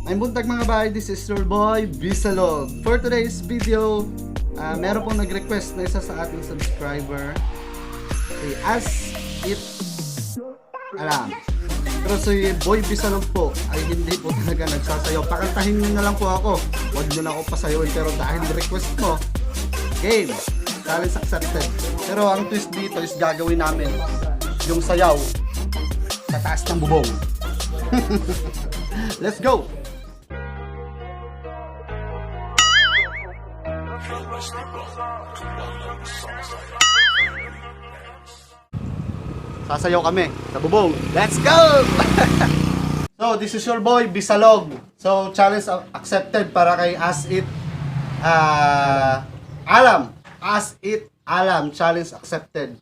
May buntag mga bay, this is your boy, BISALOG. For today's video, meron pong nag-request na isa sa ating subscriber. As it alam. Pero si Boy BISALOG po ay hindi po talaga nagsasayaw. Pakantahin nyo na lang po ako. Huwag nyo na ako pasayawin. Pero dahil request mo, game, challenge accepted. Pero ang twist dito is gagawin namin yung sayaw sa taas ng bubong. Let's go! Sasayaw kami sa bubong. Let's go! So, this is your boy, BISALOG. So, challenge accepted para kay As It Alam. As It Alam. Challenge accepted.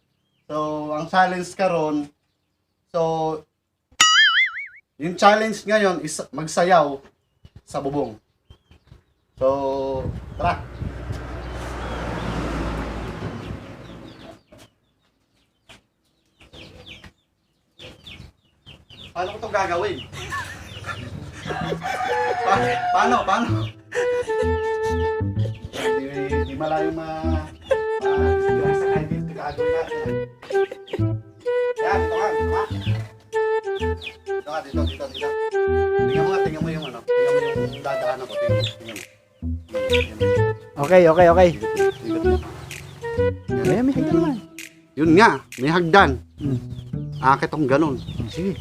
So, ang challenge karon, so, yung challenge ngayon is magsayaw sa bubong. So, tara! Paano ko ito gagawin? Paano? Di malayo disgrasa kahit dito gagawin natin. Yan, ito nga. Dito. Tingnan mo yung ano. Tingnan mo yung dadaanan ko. Tingnan mo. Okay. May hagdan naman. Yun nga, may hagdan. Akit akong ganun. Sige.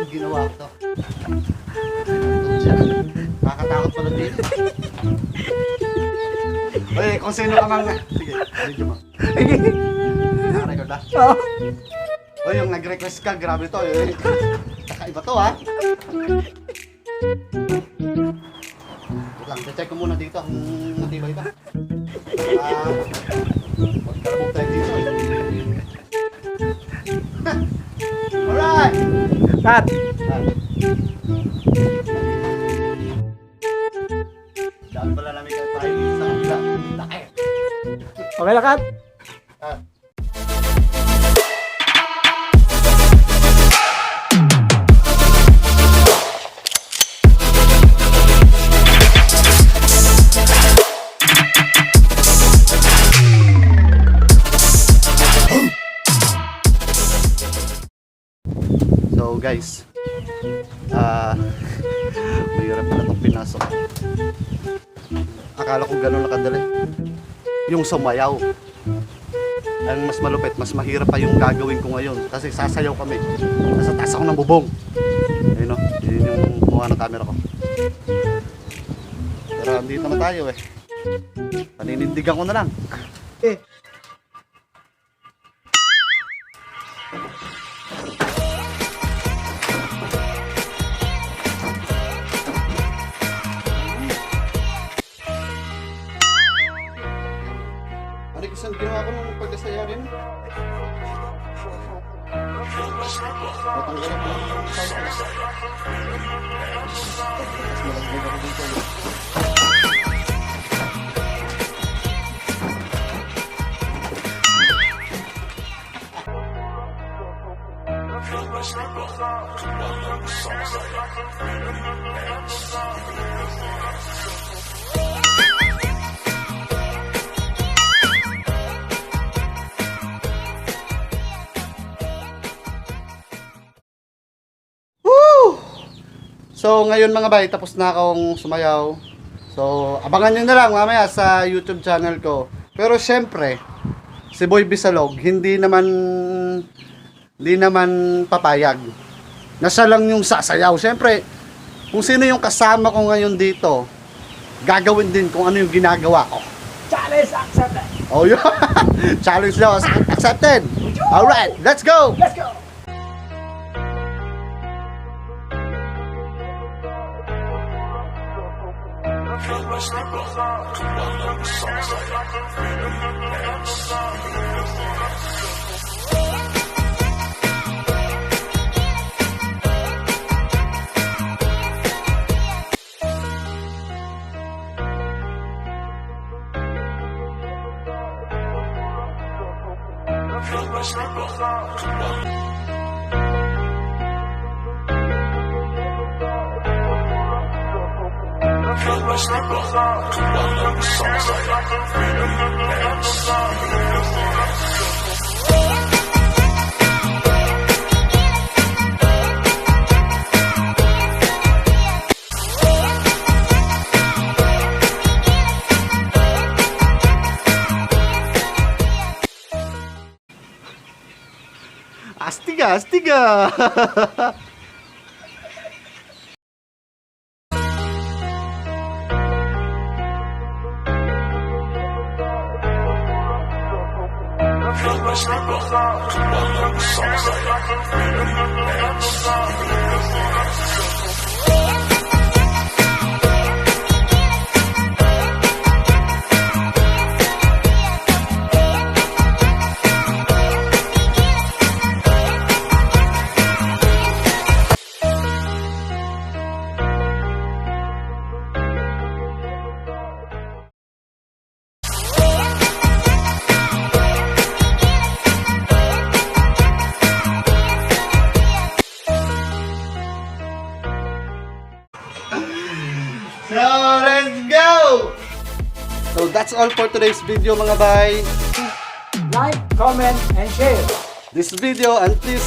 Ginawa ko to. Nakakatakot pala dito. Uy, kung sino ka mang... Sige, video mo. Nakarecord na? Oo. Uy, yung nag-request ka, grabe to. Kakaiba to, ha? Wait lang, check ko muna dito kung matibay ba. Magkalabog tayo dito. Alright! Cut! Dami pala namin kayo tayo sa kabila. Laki! Okay lang, Cut? So guys, mahirap na itong pinasok. Akala ko gano'n na kadali. Yung sumayaw. Ang mas malupit, mas mahirap pa yung gagawin ko ngayon. Kasi sasayaw kami. Nasa taas ako ng bubong. Ayun o, yun yung kumuha ng camera ko. Pero andito na tayo eh. Paninindigan ko na lang. Ano kasi ginawa ko nung pagkasaya rin? Matanggal ako ng sound. Mas malagdag ako dito. So ngayon mga bay, tapos na akong sumayaw. So abangan nyo na lang mamaya sa YouTube channel ko. Pero syempre, si Boy BISALOG hindi naman papayag na siya lang yung sasayaw. Syempre, kung sino yung kasama ko ngayon dito, gagawin din kung ano yung ginagawa ko. Challenge accepted! Oh, yun. Challenge daw accepted. Alright, let's go! Let's go! Astiga, astiga. So, let's go! So, that's all for today's video mga bay. Like, comment, and share. This video, and please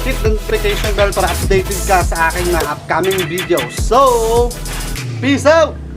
hit the notification bell para updated ka sa aking mga upcoming videos. So, peace out!